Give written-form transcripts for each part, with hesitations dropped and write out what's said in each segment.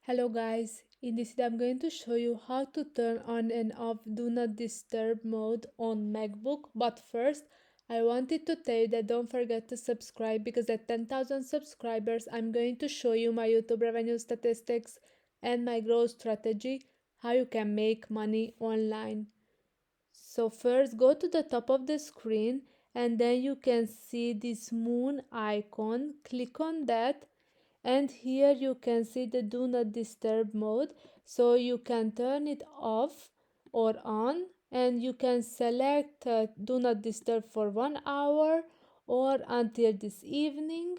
Hello guys, in this video I'm going to show you how to turn on and off do not disturb mode on MacBook. But first I wanted to tell you that don't forget to subscribe, because at 10,000 subscribers I'm going to show you my YouTube revenue statistics and my growth strategy, how you can make money online. So first go to the top of the screen and then you can see this moon icon. Click on that and here you can see the do not disturb mode, so you can turn it off or on, and you can select do not disturb for 1 hour or until this evening.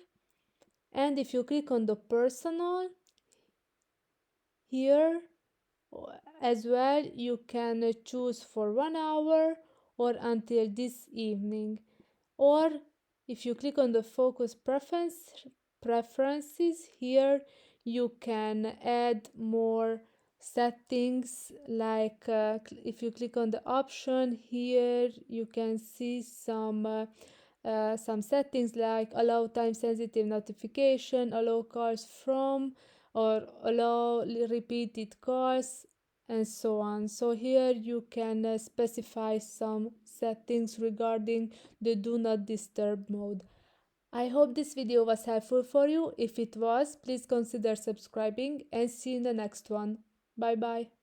And if you click on the personal here as well, you can choose for 1 hour or until this evening. Or if you click on the focus preferences here, you can add more settings, like if you click on the option here you can see some settings like allow time sensitive notification, allow calls from, or allow repeated calls, and so on. So here you can specify some settings regarding the do not disturb mode. I hope this video was helpful for you. If it was, please consider subscribing and see you in the next one. Bye bye.